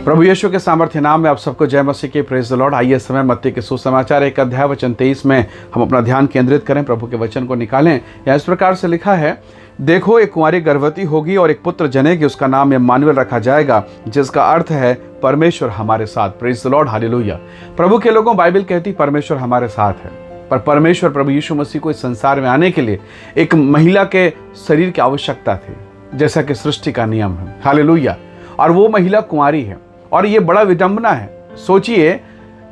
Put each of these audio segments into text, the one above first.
प्रभु यीशु के सामर्थ्य नाम में आप सबको जय मसीह की। Praise the Lord. आइए समय मत्ती के सुसमाचार 1 अध्याय वचन 23 में हम अपना ध्यान केंद्रित करें, प्रभु के वचन को निकालें। यहाँ इस प्रकार से लिखा है, देखो एक कुंवारी गर्भवती होगी और एक पुत्र जनेगी, उसका नाम इम्मानुएल रखा जाएगा, जिसका अर्थ है परमेश्वर हमारे साथ। Praise the lord, hallelujah. प्रभु के लोगों, बाइबल कहती परमेश्वर हमारे साथ है, पर परमेश्वर प्रभु यीशु मसीह को इस संसार में आने के लिए एक महिला के शरीर की आवश्यकता थी, जैसा कि सृष्टि का नियम है। हालेलुया। और वो महिला कुंवारी है, और ये बड़ा विडंबना है। सोचिए,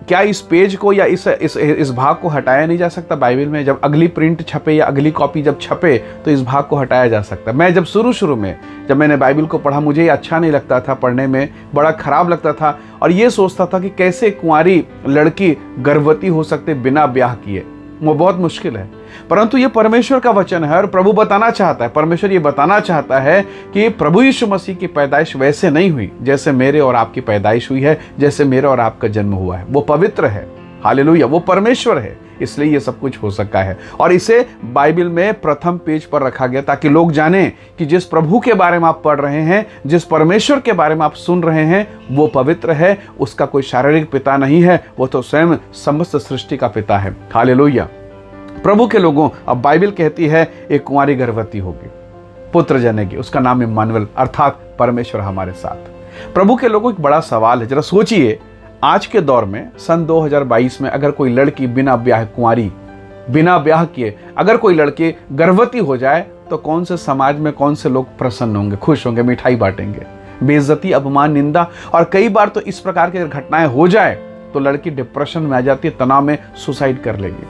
क्या इस पेज को या इस भाग को हटाया नहीं जा सकता बाइबल में? जब अगली प्रिंट छपे या अगली कॉपी जब छपे तो इस भाग को हटाया जा सकता। मैं जब शुरू में जब मैंने बाइबल को पढ़ा, मुझे ये अच्छा नहीं लगता था, पढ़ने में बड़ा खराब लगता था, और ये सोचता था कि कैसे कुंवारी लड़की गर्भवती हो सकते बिना ब्याह किए। वो बहुत मुश्किल है, परंतु ये परमेश्वर का वचन है और प्रभु बताना चाहता है, परमेश्वर ये बताना चाहता है कि प्रभु यीशु मसीह की पैदाइश वैसे नहीं हुई जैसे मेरे और आपकी पैदाइश हुई है, जैसे मेरा और आपका जन्म हुआ है। वो पवित्र है, हालेलुया, वो परमेश्वर है, इसलिए ये सब कुछ हो सका है। और इसे बाइबल में प्रथम पेज पर रखा गया ताकि लोग जानें कि जिस प्रभु के बारे में आप पढ़ रहे हैं, जिस परमेश्वर के बारे में आप सुन रहे हैं, वो पवित्र है, उसका कोई शारीरिक पिता नहीं है, वो तो स्वयं समस्त सृष्टि का पिता है। हालेलुया। प्रभु के लोगों, अब बाइबल कहती है एक कुंवारी गर्भवती होगी, पुत्र जनेगी, उसका नाम इम्मानुएल अर्थात परमेश्वर हमारे साथ। प्रभु के लोगों, एक बड़ा सवाल है। जरा सोचिए, आज के दौर में सन 2022 में अगर कोई लड़की बिना ब्याह, कुंवारी बिना ब्याह किए अगर कोई लड़की गर्भवती हो जाए तो कौन से समाज में कौन से लोग प्रसन्न होंगे, खुश होंगे, मिठाई बांटेंगे? बेइज्जती, अपमान, निंदा। और कई बार तो इस प्रकार की घटनाएं हो जाए तो लड़की डिप्रेशन में आ जाती है, तनाव में सुसाइड कर लेगी।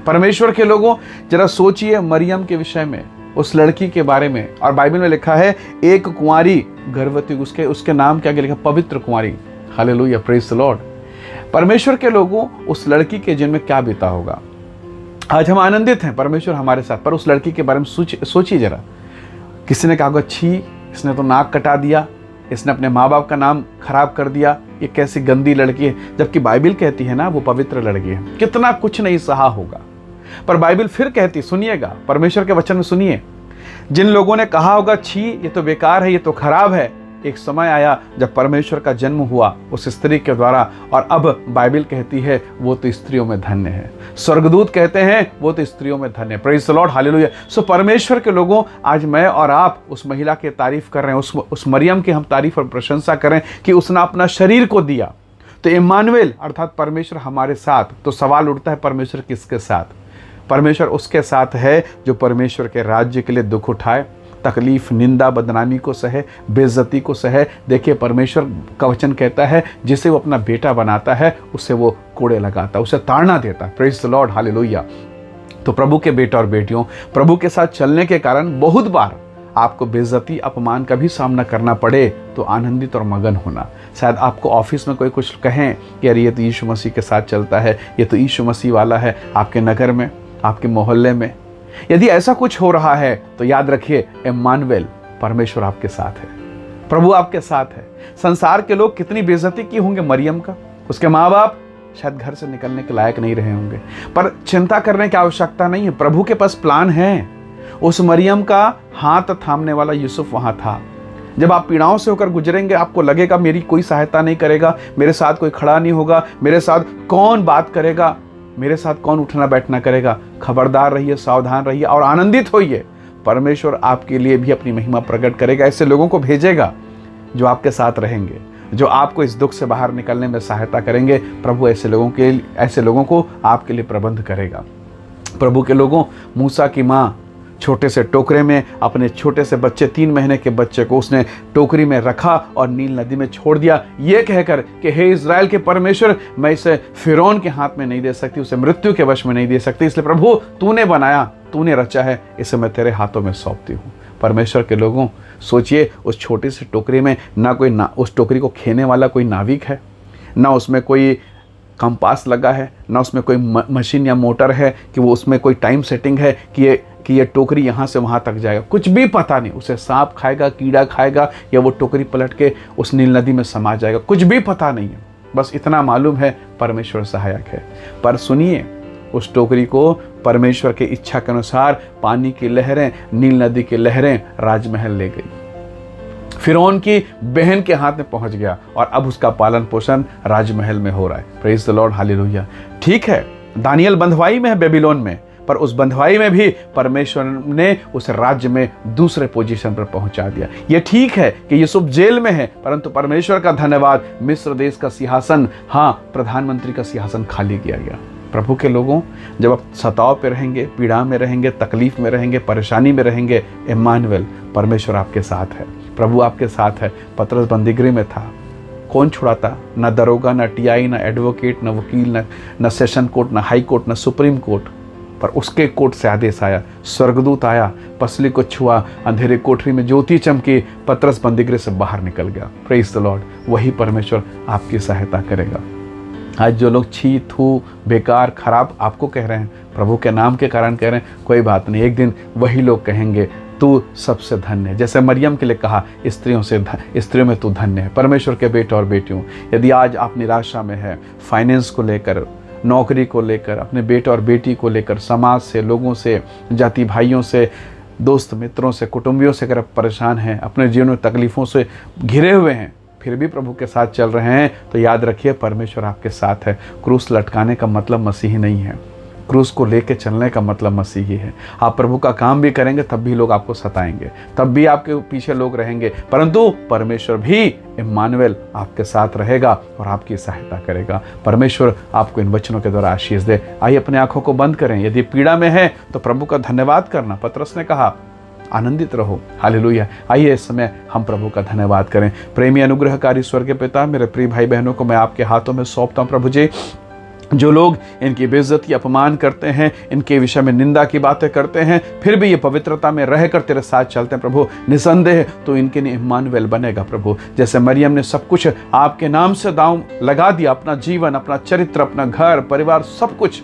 परमेश्वर के लोगों, जरा सोचिए मरियम के विषय में, उस लड़की के बारे में। और बाइबल में लिखा है एक कुंवारी गर्भवती, उसके नाम क्या लिखा? पवित्र कुंवारी। Hallelujah, praise the Lord. परमेश्वर के लोगों, उस लड़की के जीवन में क्या बीता होगा? आज हम आनंदित हैं, परमेश्वर हमारे साथ, पर उस लड़की के बारे में सोचिए जरा। किसी ने कहा होगा, छी, इसने तो नाक कटा दिया, इसने अपने माँ बाप का नाम खराब कर दिया, ये कैसी गंदी लड़की है। जबकि बाइबल कहती है ना, वो पवित्र लड़की है, कितना कुछ नहीं सहा होगा। पर बाइबल फिर कहती, सुनिएगा, परमेश्वर के वचन में सुनिए, जिन लोगों ने कहा होगा छी ये तो बेकार है, ये तो खराब है, एक समय आया जब परमेश्वर का जन्म हुआ उस स्त्री के द्वारा, और अब बाइबल कहती है वो तो स्त्रियों में धन्य है। स्वर्गदूत कहते हैं वो तो स्त्रियों में धन्य है। Praise the lord, hallelujah. So परमेश्वर के लोगों, आज मैं और आप उस महिला की तारीफ कर रहे हैं, उस मरियम की हम तारीफ और प्रशंसा करें कि उसने अपना शरीर को दिया। तो इम्मानुएल अर्थात परमेश्वर हमारे साथ। तो सवाल उठता है, परमेश्वर किसके साथ? परमेश्वर उसके साथ है जो परमेश्वर के राज्य के लिए दुख उठाए, तकलीफ, निंदा, बदनामी को सहे, बेइज्जती को सहे। देखिए, परमेश्वर का वचन कहता है जिसे वो अपना बेटा बनाता है उसे वो कोड़े लगाता है, उसे ताड़ना देता है। Praise the lord, hallelujah. तो प्रभु के बेटा और बेटियों, प्रभु के साथ चलने के कारण बहुत बार आपको बेइज्जती, अपमान का भी सामना करना पड़े तो आनंदित और मगन होना। शायद आपको ऑफिस में कोई कुछ कहें कि यार ये तो यीशु मसीह के साथ चलता है, ये तो यीशु मसीह वाला है। आपके नगर में, आपके मोहल्ले में यदि ऐसा कुछ हो रहा है तो याद रखिए, इम्मानुएल, परमेश्वर आपके साथ है, प्रभु आपके साथ है। संसार के लोग कितनी बेइज्जती की होंगे मरियम का, उसके माँ बाप शायद घर से निकलने के लायक नहीं रहे होंगे, पर चिंता करने की आवश्यकता नहीं है। प्रभु के पास प्लान है। उस मरियम का हाथ थामने वाला यूसुफ वहां था। जब आप पीड़ाओं से होकर गुजरेंगे, आपको लगेगा मेरी कोई सहायता नहीं करेगा, मेरे साथ कोई खड़ा नहीं होगा, मेरे साथ कौन बात करेगा, मेरे साथ कौन उठना बैठना करेगा। खबरदार रहिए, सावधान रहिए और आनंदित होइए। परमेश्वर आपके लिए भी अपनी महिमा प्रकट करेगा, ऐसे लोगों को भेजेगा जो आपके साथ रहेंगे, जो आपको इस दुख से बाहर निकलने में सहायता करेंगे। प्रभु ऐसे लोगों को आपके लिए प्रबंध करेगा। प्रभु के लोगों, मूसा की माँ छोटे से टोकरे में अपने छोटे से बच्चे, 3 महीने के बच्चे को उसने टोकरी में रखा और नील नदी में छोड़ दिया, ये कहकर कि हे इज़राइल के परमेश्वर, मैं इसे फिरौन के हाथ में नहीं दे सकती, उसे मृत्यु के वश में नहीं दे सकती, इसलिए प्रभु तूने बनाया, तूने रचा है, इसे मैं तेरे हाथों में सौंपती हूँ। परमेश्वर के लोगों, सोचिए, उस छोटी सी टोकरी में ना उस टोकरी को खेने वाला कोई नाविक है, ना उसमें कोई कंपास लगा है, ना उसमें कोई मशीन या मोटर है कि वो उसमें कोई टाइम सेटिंग है कि ये टोकरी यहाँ से वहाँ तक जाएगा। कुछ भी पता नहीं, उसे सांप खाएगा, कीड़ा खाएगा, या वो टोकरी पलट के उस नील नदी में समा जाएगा, कुछ भी पता नहीं है। बस इतना मालूम है परमेश्वर सहायक है। पर सुनिए, उस टोकरी को परमेश्वर की इच्छा के अनुसार पानी की लहरें, नील नदी की लहरें राजमहल ले गई। फिरौन की बहन के हाथ में पहुंच गया और अब उसका पालन पोषण राजमहल में हो रहा है। Praise the lord, hallelujah. ठीक है, दानियल बंधुआई में है बेबीलोन में, पर उस बंधुआई में भी परमेश्वर ने उस राज्य में दूसरे पोजीशन पर पहुंचा दिया। ये ठीक है कि यूसुफ जेल में है, परंतु परमेश्वर का धन्यवाद, मिस्र देश का सिंहासन, हाँ, प्रधानमंत्री का सिंहासन खाली किया गया। प्रभु के लोगों, जब आप सताव पे रहेंगे, पीड़ा में रहेंगे, तकलीफ में रहेंगे, परेशानी में रहेंगे, इम्मानुएल, परमेश्वर आपके साथ है, प्रभु आपके साथ है। पतरस बंदीगृह में था, कौन छुड़ाता? न दरोगा, न टीआई, न एडवोकेट, न वकील, न सेशन कोर्ट, न हाई कोर्ट, न सुप्रीम कोर्ट, पर उसके कोर्ट से आदेश आया, स्वर्गदूत आया, पसली को छुआ, अंधेरे कोठरी में ज्योति चमकी, पतरस बंदीगृह से बाहर निकल गया। Praise the Lord. वही परमेश्वर आपकी सहायता करेगा। आज जो लोग छी, थू, बेकार, खराब आपको कह रहे हैं, प्रभु के नाम के कारण कह रहे हैं, कोई बात नहीं, एक दिन वही लोग कहेंगे तू सबसे धन्य है। जैसे मरियम के लिए कहा, स्त्रियों में तू धन्य है। परमेश्वर के बेटे और बेटियों, यदि आज आप निराशा में है, फाइनेंस को लेकर, नौकरी को लेकर, अपने बेटे और बेटी को लेकर, समाज से, लोगों से, जाति भाइयों से, दोस्त मित्रों से, कुटुंबियों से अगर आप परेशान हैं, अपने जीवन में तकलीफ़ों से घिरे हुए हैं, फिर भी प्रभु के साथ चल रहे हैं, तो याद रखिए परमेश्वर आपके साथ है। क्रूस लटकाने का मतलब मसीही नहीं है, क्रूस को लेके चलने का मतलब मसीही है। आप प्रभु का काम भी करेंगे तब भी लोग आपको सताएंगे, तब भी आपके पीछे लोग रहेंगे, परंतु परमेश्वर भी इम्मानुएल आपके साथ रहेगा और आपकी सहायता करेगा। परमेश्वर आपको इन वचनों के द्वारा आशीष दे। आइए अपने आंखों को बंद करें। यदि पीड़ा में है तो प्रभु का धन्यवाद करना, पतरस ने कहा, आनंदित रहो। हालेलुया। आइए इस समय हम प्रभु का धन्यवाद करें। प्रेमी अनुग्रहकारी स्वर्गीय पिता, मेरे प्रिय भाई बहनों को मैं आपके हाथों में सौंपता हूँ। प्रभु जी, जो लोग इनकी बेइज्जती, अपमान करते हैं, इनके विषय में निंदा की बातें करते हैं, फिर भी ये पवित्रता में रहकर तेरे साथ चलते हैं, प्रभु निसंदेह तो इनके लिए इम्मानुएल बनेगा। प्रभु, जैसे मरियम ने सब कुछ आपके नाम से दांव लगा दिया, अपना जीवन, अपना चरित्र, अपना घर परिवार, सब कुछ,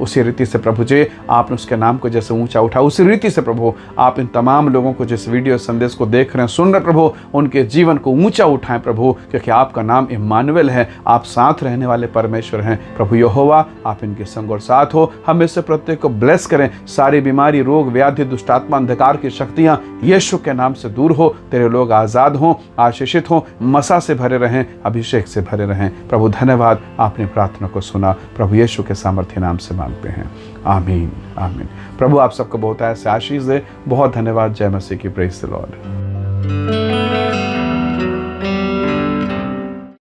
उसी रीति से प्रभु जी आपने उसके नाम को जैसे ऊंचा उठा, उसी रीति से प्रभु आप इन तमाम लोगों को जिस वीडियो संदेश को देख रहे हैं, सुन रहे प्रभु, उनके जीवन को ऊंचा उठाएं प्रभु, क्योंकि आपका नाम इम्मानुएल है, आप साथ रहने वाले परमेश्वर हैं। प्रभु यहोवा, आप इनके संग और साथ हो। हम इससे प्रत्येक को ब्लेस करें। सारी बीमारी, रोग, व्याधि, दुष्टात्मा, अंधकार की शक्तियां यीशु के नाम से दूर हो। तेरे लोग आज़ाद हों, आशीषित हों, मसा से भरे रहें, अभिषेक से भरे रहें। प्रभु धन्यवाद, आपने प्रार्थना को सुना। प्रभु यीशु के सामर्थ्य नाम से मांगते हैं, आमीन, आमीन। प्रभु आप सबको बहुत ऐसे आशीष दे। बहुत धन्यवाद। जय मसीह की। Praise the Lord.